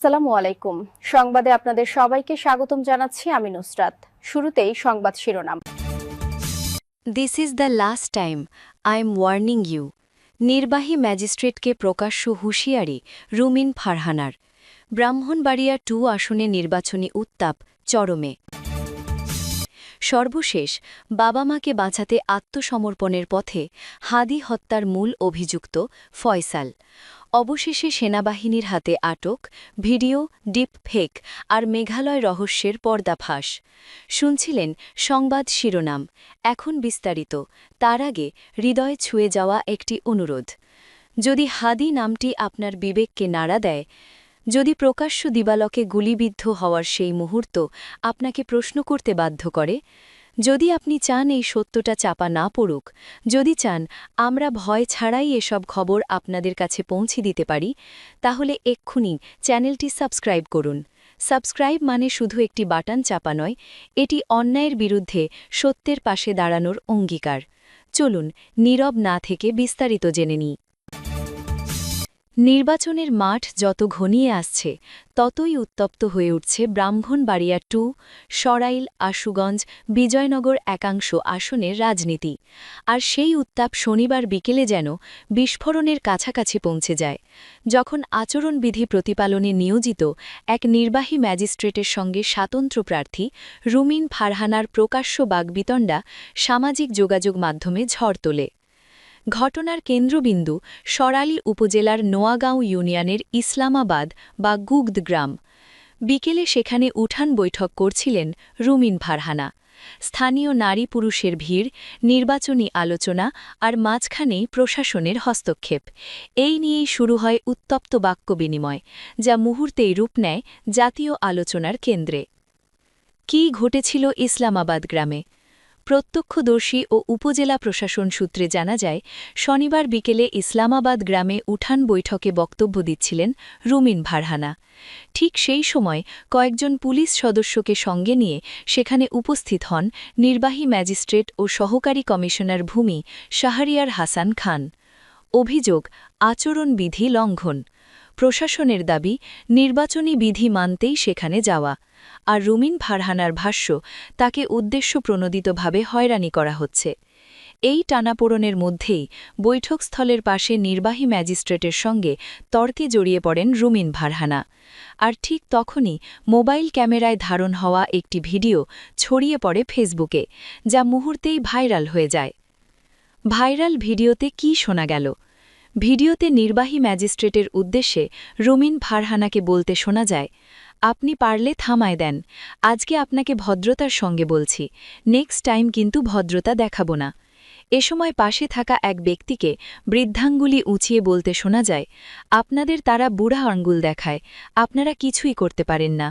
আসসালামু আলাইকুম। সংবাদে আপনাদের সবাইকে স্বাগতম জানাচ্ছি আমি নুসরাত। শুরুতেই সংবাদ শিরোনাম। This is the last time I am warning you. নির্বাহী ম্যাজিস্ট্রেটকে প্রকাশ্য হুঁশিয়ারি রুমিন ফারহানার। ব্রাহ্মণবাড়িয়া 2 আসনে নির্বাচনী উত্তাপ চরমে। সর্বশেষ বাবা মাকে বাঁচাতে আত্মসমর্পণের পথে হাদি হত্যার মূল অভিযুক্ত ফয়সাল। অবশেষে সেনাবাহিনীর হাতে আটক, ভিডিও, ডিপ ফেক আর মেঘালয় রহস্যের পর্দাফাঁস। শুনছিলেন সংবাদ শিরোনাম, এখন বিস্তারিত। তার আগে হৃদয় ছুঁয়ে যাওয়া একটি অনুরোধ। যদি হাদি নামটি আপনার বিবেককে নাড়া দেয়, যদি প্রকাশ্য দিবালকে গুলিবিদ্ধ হওয়ার সেই মুহূর্ত আপনাকে প্রশ্ন করতে বাধ্য করে, যদি আপনি চান এই সত্যটা চাপা না পড়ুক, যদি চান আমরা ভয় ছাড়াই এসব খবর আপনাদের কাছে পৌঁছে দিতে পারি, তাহলে এক্ষুনি চ্যানেলটি সাবস্ক্রাইব করুন। সাবস্ক্রাইব মানে শুধু একটি বাটন চাপা নয়, এটি অন্যায়ের বিরুদ্ধে সত্যের পাশে দাঁড়ানোর অঙ্গীকার। চলুন নীরব না থেকে বিস্তারিত জেনে নিই। নির্বাচনের মাঠ যত ঘনিয়ে আসছে, ততই উত্তপ্ত হয়ে উঠছে ব্রাহ্মণবাড়িয়া 2, সরাইল, আশুগঞ্জ, বিজয়নগর একাংশ আসনের রাজনীতি। আর সেই উত্তাপ শনিবার বিকেলে যেন বিস্ফোরণের কাছাকাছি পৌঁছে যায়, যখন আচরণবিধি প্রতিপালনে নিয়োজিত এক নির্বাহী ম্যাজিস্ট্রেটের সঙ্গে স্বাতন্ত্র্য প্রার্থী রুমিন ফারহানার প্রকাশ্য বাগবিতণ্ডা সামাজিক যোগাযোগ মাধ্যমে ঝড় তোলে। ঘটনার কেন্দ্রবিন্দু সরাইল উপজেলার নোয়াগাঁও ইউনিয়নের ইসলামাবাদ বা গুগদ গ্রাম। বিকেলে সেখানে উঠান বৈঠক করছিলেন রুমিন ফারহানা। স্থানীয় নারী পুরুষের ভিড়, নির্বাচনী আলোচনা আর মাঝখানেই প্রশাসনের হস্তক্ষেপ। এই নিয়েই শুরু হয় উত্তপ্ত বাক্য বিনিময়, যা মুহূর্তেই রূপ নেয় জাতীয় আলোচনার কেন্দ্রে। কী ঘটেছিল ইসলামাবাদ গ্রামে? প্রত্যক্ষদর্শী ও উপজেলা প্রশাসন সূত্রে জানা যায়, শনিবার বিকেলে ইসলামাবাদ গ্রামে উঠান বৈঠকে বক্তব্য দিচ্ছিলেন রুমিন ফারহানা। ঠিক সেই সময় কয়েকজন পুলিশ সদস্যকে সঙ্গে নিয়ে সেখানে উপস্থিত হন নির্বাহী ম্যাজিস্ট্রেট ও সহকারী কমিশনার ভূমি শাহরিয়ার হাসান খান। অভিযোগ, আচরণবিধি লঙ্ঘন। প্রশাসনের দাবি, নির্বাচনী বিধি মানতেই সেখানে যাওয়া। আর রুমিন ফারহানার ভাষ্য, তাকে উদ্দেশ্যপ্রণোদিতভাবে হয়রানি করা হচ্ছে। এই টানাপোড়েনের মধ্যেই বৈঠকস্থলের পাশে নির্বাহী ম্যাজিস্ট্রেটের সঙ্গে তর্কে জড়িয়ে পড়েন রুমিন ফারহানা। আর ঠিক তখনই মোবাইল ক্যামেরায় ধারণ হওয়া একটি ভিডিও ছড়িয়ে পড়ে ফেসবুকে, যা মুহূর্তেই ভাইরাল হয়ে যায়। ভাইরাল ভিডিওতে কী শোনা গেল? ভিডিওতে নির্বাহী ম্যাজিস্ট্রেটের উদ্দেশ্যে রুমিন ফারহানাকে বলতে শোনা যায়, আপনি পারলে থামায় দেন, আজকে আপনাকে ভদ্রতার সঙ্গে বলছি, নেক্সট টাইম কিন্তু ভদ্রতা দেখাবো না। এ সময় পাশে থাকা এক ব্যক্তিকে বৃদ্ধাঙ্গুলি উঁচিয়ে বলতে শোনা যায়, আপনাদের তারা বুড়া আঙ্গুল দেখায়, আপনারা কিছুই করতে পারেন না।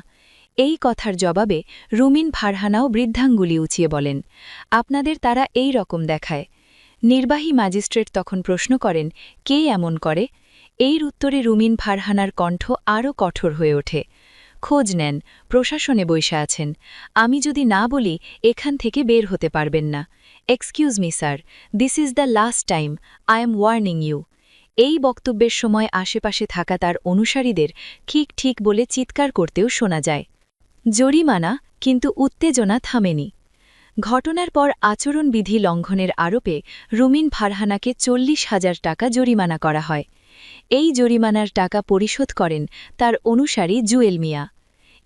এই কথার জবাবে রুমিন ফারহানাও বৃদ্ধাঙ্গুলি উঁচিয়ে বলেন, আপনাদের তারা এই রকম দেখায়। নির্বাহী ম্যাজিস্ট্রেট তখন প্রশ্ন করেন, কে এমন করে? এর উত্তরে রুমিন ফারহানার কণ্ঠ আরও কঠোর হয়ে ওঠে, খোঁজ নেন, প্রশাসনে বৈশা আছেন, আমি যদি না বলি এখান থেকে বের হতে পারবেন না। Excuse me sir, this is the last time I am warning you. এই বক্তব্যের সময় আশেপাশে থাকা তার অনুসারীদের ঠিক ঠিক বলে চিৎকার করতেও শোনা যায়। জরিমানা, কিন্তু উত্তেজনা থামেনি। ঘটনার পর আচরণবিধি লঙ্ঘনের আরোপে রুমিন ফারহানাকে 40,000 টাকা জরিমানা করা হয়। এই জরিমানার টাকা পরিশোধ করেন তার অনুসারী জুয়েল মিয়া।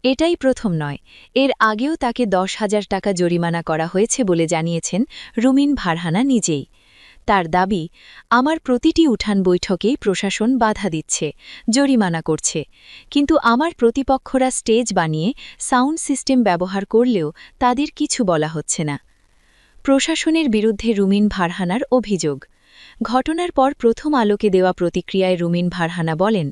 এটাই প্রথম নয়, এর আগেও তাকে 10,000 টাকা জরিমানা করা হয়েছে বলে জানিয়েছেন রুমিন ফারহানা নিজেই। তার দাবি, আমার প্রতিটি উঠান বৈঠকেই প্রশাসন বাধা দিচ্ছে, জরিমানা করছে, কিন্তু আমার প্রতিপক্ষরা স্টেজ বানিয়ে সাউন্ড সিস্টেম ব্যবহার করলেও তাদের কিছু বলা হচ্ছে না। প্রশাসনের বিরুদ্ধে রুমিন ফারহানার অভিযোগ। ঘটনার পর প্রথম আলোকে দেওয়া প্রতিক্রিয়ায় রুমিন ফারহানা বলেন,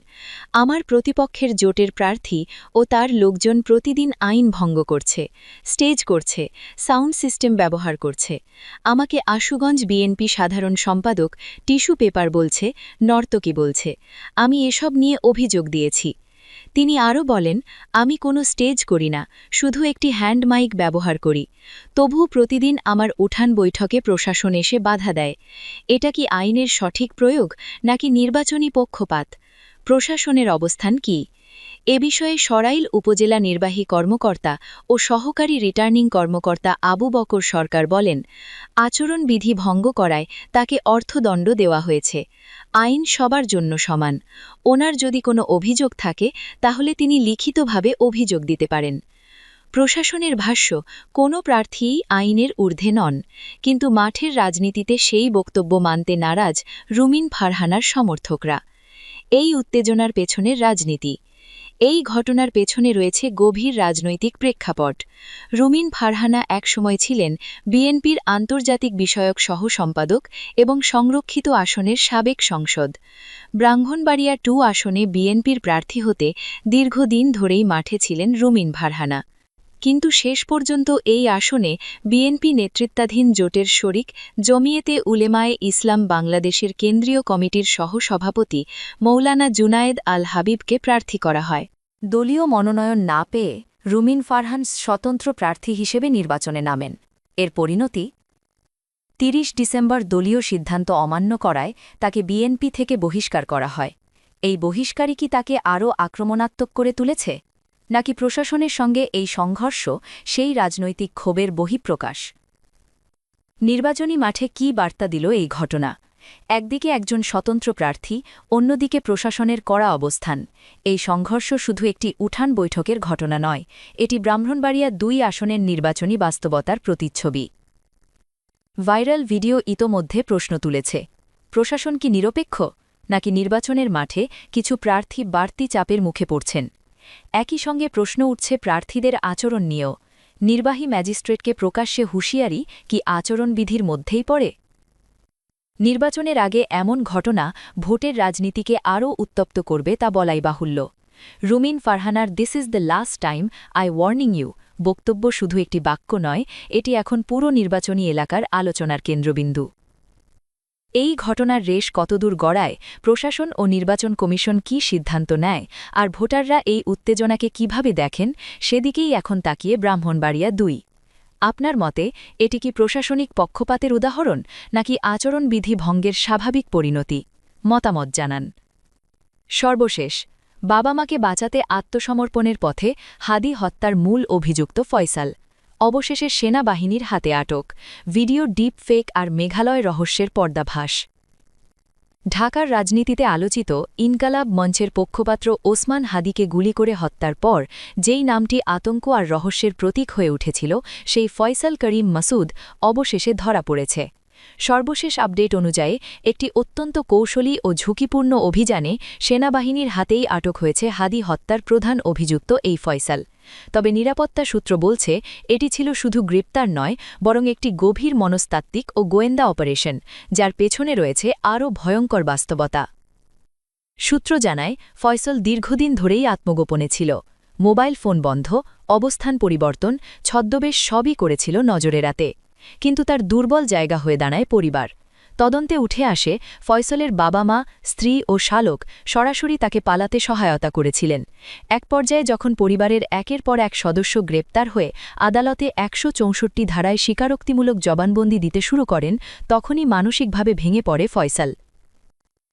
আমার প্রতিপক্ষের জোটের প্রার্থী ও তার লোকজন প্রতিদিন আইন ভঙ্গ করছে, স্টেজ করছে, সাউন্ড সিস্টেম ব্যবহার করছে। আমাকে আশুগঞ্জ বিএনপি সাধারণ সম্পাদক টিস্যু পেপার বলছে, নর্তকী বলছে। আমি এসব নিয়ে অভিযোগ দিয়েছি। তিনি আরও বলেন, আমি কোনো স্টেজ করি না, শুধু একটি হ্যান্ড মাইক ব্যবহার করি। তবুও প্রতিদিন আমার উঠান বৈঠকে প্রশাসন এসে বাধা দেয়। এটা কি আইনের সঠিক প্রয়োগ নাকি নির্বাচনী পক্ষপাত? প্রশাসনের অবস্থান কি? এ বিষয়ে সরাইল উপজেলা নির্বাহী কর্মকর্তা ও সহকারী রিটার্নিং কর্মকর্তা আবু বকর সরকার বলেন, আচরণবিধি ভঙ্গ করায় তাকে অর্থদণ্ড দেওয়া হয়েছে। আইন সবার জন্য সমান। ওনার যদি কোনো অভিযোগ থাকে তাহলে তিনি লিখিতভাবে অভিযোগ দিতে পারেন। প্রশাসনের ভাষ্য, কোনো প্রার্থীই আইনের ঊর্ধ্বে নন, কিন্তু মাঠের রাজনীতিতে সেই বক্তব্য মানতে নারাজ রুমিন ফারহানার সমর্থকরা। এই উত্তেজনার পেছনের রাজনীতি। এই ঘটনার পেছনে রয়েছে গভীর রাজনৈতিক প্রেক্ষাপট। রুমিন ফারহানা একসময় ছিলেন বিএনপির আন্তর্জাতিক বিষয়ক সহ সম্পাদক এবং সংরক্ষিত আসনের সাবেক সংসদ। ব্রাহ্মণবাড়িয়া 2 আসনে বিএনপির প্রার্থী হতে দীর্ঘদিন ধরেই মাঠে ছিলেন রুমিন ফারহানা। কিন্তু শেষ পর্যন্ত এই আসনে বিএনপি নেতৃত্বাধীন জোটের শরিক জমিয়েতে উলেমায়ে ইসলাম বাংলাদেশের কেন্দ্রীয় কমিটির সহ-সভাপতি মৌলানা জুনায়েদ আল হাবিবকে প্রার্থী করা হয়। দলীয় মনোনয়ন না পেয়ে রুমিন ফারহান স্বতন্ত্র প্রার্থী হিসেবে নির্বাচনে নামেন। এর পরিণতি ৩০ ডিসেম্বর দলীয় সিদ্ধান্ত অমান্য করায় তাকে বিএনপি থেকে বহিষ্কার করা হয়। এই বহিষ্কারই কি তাকে আরও আক্রমণাত্মক করে তুলেছে, নাকি প্রশাসনের সঙ্গে এই সংঘর্ষ সেই রাজনৈতিক ক্ষোভের বহিঃপ্রকাশ? নির্বাচনী মাঠে কী বার্তা দিল এই ঘটনা? একদিকে একজন স্বতন্ত্র প্রার্থী, অন্যদিকে প্রশাসনের কড়া অবস্থান। এই সংঘর্ষ শুধু একটি উঠান বৈঠকের ঘটনা নয়, এটি ব্রাহ্মণবাড়িয়া 2 আসনের নির্বাচনী বাস্তবতার প্রতিচ্ছবি। ভাইরাল ভিডিও ইতোমধ্যে প্রশ্ন তুলেছে, প্রশাসন কি নিরপেক্ষ, নাকি নির্বাচনের মাঠে কিছু প্রার্থী বাড়তি চাপের মুখে পড়ছেন? একই সঙ্গে প্রশ্ন উঠছে প্রার্থীদের আচরণ নিয়েও। নির্বাহী ম্যাজিস্ট্রেটকে প্রকাশ্যে হুঁশিয়ারি কি আচরণবিধির মধ্যেই পড়ে? নির্বাচনের আগে এমন ঘটনা ভোটের রাজনীতিকে আরও উত্তপ্ত করবে তা বলাই বাহুল্য। রুমিন ফারহানার "this is the last time I warning you" বক্তব্য শুধু একটি বাক্য নয়, এটি এখন পুরো নির্বাচনী এলাকার আলোচনার কেন্দ্রবিন্দু। এই ঘটনার রেশ কতদূর গড়ায়, প্রশাসন ও নির্বাচন কমিশন কী সিদ্ধান্ত নেয়, আর ভোটাররা এই উত্তেজনাকে কিভাবে দেখেন, সেদিকেই এখন তাকিয়ে ব্রাহ্মণবাড়িয়া 2। আপনার মতে এটি কি প্রশাসনিক পক্ষপাতের উদাহরণ, নাকি আচরণবিধি ভঙ্গের স্বাভাবিক পরিণতি? মতামত জানান। সর্বশেষ, বাবা মাকে বাঁচাতে আত্মসমর্পণের পথে হাদি হত্যার মূল অভিযুক্ত ফয়সাল অবশেষে সেনাবাহিনীর হাতে আটক। ভিডিও ডিপ ফেক আর মেঘালয় রহস্যের পর্দাভাস। ঢাকার রাজনীতিতে আলোচিত ইনকালাব মঞ্চের পক্ষপাত্র ওসমান হাদিকে গুলি করে হত্যার পর যেই নামটি আতঙ্ক আর রহস্যের প্রতীক হয়ে উঠেছিল, সেই ফয়সাল করিম মাসুদ অবশেষে ধরা পড়েছে। সর্বশেষ আপডেট অনুযায়ী একটি অত্যন্ত কৌশলী ও ঝুঁকিপূর্ণ অভিযানে সেনাবাহিনীর হাতেই আটক হয়েছে হাদি হত্যার প্রধান অভিযুক্ত এই ফয়সাল। তবে নিরাপত্তা সূত্র বলছে এটি ছিল শুধু গ্রেপ্তার নয়, বরং একটি গভীর মনস্তাত্ত্বিক ও গোয়েন্দা অপারেশন, যার পেছনে রয়েছে আরও ভয়ঙ্কর বাস্তবতা। সূত্র জানায়, ফয়সাল দীর্ঘদিন ধরেই আত্মগোপনে ছিল। মোবাইল ফোন বন্ধ, অবস্থান পরিবর্তন, ছদ্মবেশ সবই করেছিল নজর এড়াতে। কিন্তু তার দুর্বল জায়গা হয়ে দাঁড়ায় পরিবার। তদন্তে উঠে আসে ফয়সালের বাবা মা, স্ত্রী ও শালক সরাসরি তাকে পালাতে সহায়তা করেছিলেন। এক পর্যায়ে যখন পরিবারের একের পর এক সদস্য গ্রেপ্তার হয়ে আদালতে ১৬৪ ধারায় স্বীকারোক্তিমূলক জবানবন্দি দিতে শুরু করেন, তখনই মানসিকভাবে ভেঙে পড়ে ফয়সাল।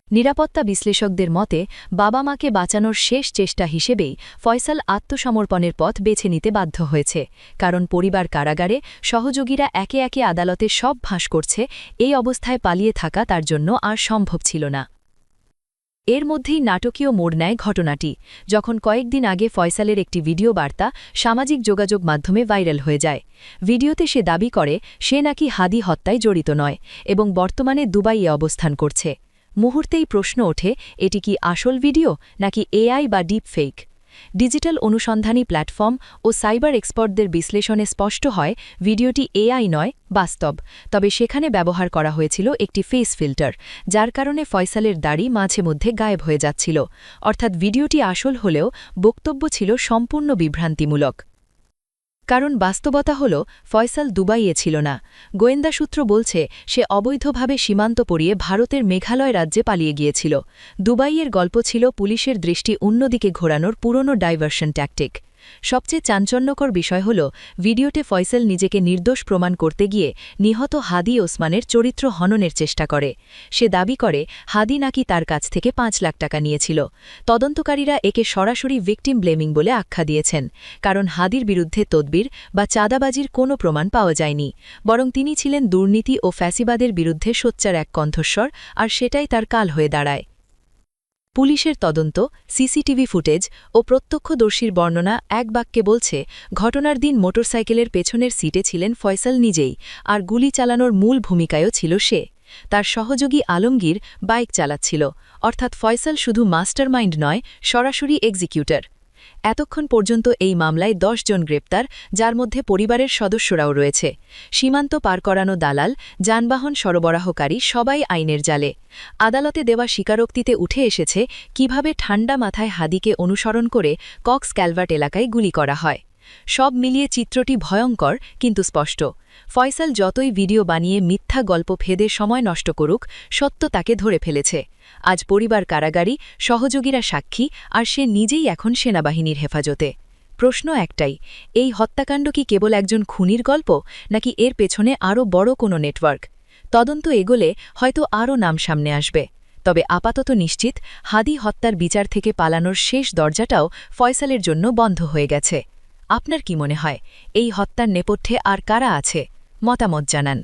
নিরাপত্তা বিশ্লেষকদের মতে বাবা মাকে বাঁচানোর শেষ চেষ্টা হিসেবেই ফয়সাল আত্মসমর্পণের পথ বেছে নিতে বাধ্য হয়েছে, কারণ পরিবার কারাগারে, সহযোগীরা একে একে আদালতে সব ফাঁস করছে। এই অবস্থায় পালিয়ে থাকা তার জন্য আর সম্ভব ছিল না। এর মধ্যেই নাটকীয় মোড় নেয় ঘটনাটি, যখন কয়েকদিন আগে ফয়সালের একটি ভিডিও বার্তা সামাজিক যোগাযোগ মাধ্যমে ভাইরাল হয়ে যায়। ভিডিওতে সে দাবি করে সে নাকি হাদি হত্যায় জড়িত নয় এবং বর্তমানে দুবাইয়ে অবস্থান করছে। মুহূর্তেই প্রশ্ন ওঠে, এটি কি আসল ভিডিও, নাকি এআই বা ডিপ ফেক? ডিজিটাল অনুসন্ধানী প্ল্যাটফর্ম ও সাইবার এক্সপার্টদের বিশ্লেষণে স্পষ্ট হয় ভিডিওটি এআই নয়, বাস্তব। তবে সেখানে ব্যবহার করা হয়েছিল একটি ফেস ফিল্টার, যার কারণে ফয়সালের দাড়ি মাঝে মধ্যে গায়েব হয়ে যাচ্ছিল। অর্থাৎ ভিডিওটি আসল হলেও বক্তব্য ছিল সম্পূর্ণ বিভ্রান্তিমূলক। কারণ বাস্তবতা হল ফয়সাল দুবাইয়ে ছিল না। গোয়েন্দা সূত্র বলছে সে অবৈধভাবে সীমান্ত পেরিয়ে ভারতের মেঘালয় রাজ্যে পালিয়ে গিয়েছিল। দুবাইয়ের গল্প ছিল পুলিশের দৃষ্টি অন্যদিকে ঘোরানোর পুরনো ডাইভার্সন ট্যাকটিক। সবচেয়ে চাঞ্চল্যকর বিষয় হল ভিডিওতে ফয়সাল নিজেকে নির্দোষ প্রমাণ করতে গিয়ে নিহত হাদি ওসমানের চরিত্র হননের চেষ্টা করে। সে দাবি করে হাদি নাকি তার কাছ থেকে ৫ লাখ টাকা নিয়েছিল। তদন্তকারীরা একে সরাসরি ভিকটিম ব্লেমিং বলে আখ্যা দিয়েছেন, কারণ হাদির বিরুদ্ধে তদবির বা চাঁদাবাজির কোনো প্রমাণ পাওয়া যায়নি, বরং তিনি ছিলেন দুর্নীতি ও ফ্যাসিবাদের বিরুদ্ধে সোচ্চার এক কণ্ঠস্বর, আর সেটাই তার কাল হয়ে দাঁড়ায়। পুলিশের তদন্ত, সিসিটিভি ফুটেজ ও প্রত্যক্ষদর্শীর বর্ণনা এক বাক্যে বলছে, ঘটনার দিন মোটরসাইকেলের পেছনের সিটে ছিলেন ফয়সাল নিজেই, আর গুলি চালানোর মূল ভূমিকায়ও ছিল সে। তার সহযোগী আলমগীর বাইক চালাচ্ছিল, অর্থাৎ ফয়সাল শুধু মাস্টারমাইন্ড নয়, সরাসরি এক্সিকিউটর। এতক্ষণ পর্যন্ত এই মামলায় ১০ জন গ্রেপ্তার, যার মধ্যে পরিবারের সদস্যরাও রয়েছে। সীমান্ত পার করানো দালাল, যানবাহন সরবরাহকারী সবাই আইনের জালে। আদালতে দেওয়া স্বীকারোক্তিতে উঠে এসেছে কিভাবে ঠান্ডা মাথায় হাদিকে অনুসরণ করে কক্স ক্যালভার্ট এলাকায় গুলি করা হয়। সব মিলিয়ে চিত্রটি ভয়ঙ্কর কিন্তু স্পষ্ট। ফয়সাল যতই ভিডিও বানিয়ে মিথ্যা গল্প ফেদে সময় নষ্ট করুক, সত্য তাকে ধরে ফেলেছে। আজ পরিবার কারাগারি, সহযোগীরা সাক্ষী, আর সে নিজেই এখন সেনাবাহিনীর হেফাজতে। প্রশ্ন একটাই, এই হত্যাকাণ্ড কি কেবল একজন খুনির গল্প, নাকি এর পেছনে আরও বড় কোনো নেটওয়ার্ক? তদন্ত এগোলে হয়তো আরও নাম সামনে আসবে। তবে আপাতত নিশ্চিত, হাদি হত্যার বিচার থেকে পালানোর শেষ দরজাটাও ফয়সালের জন্য বন্ধ হয়ে গেছে। আপনার কি মনে হয়, এই হত্যার নেপথ্যে আর কারা আছে? মতামত জানান।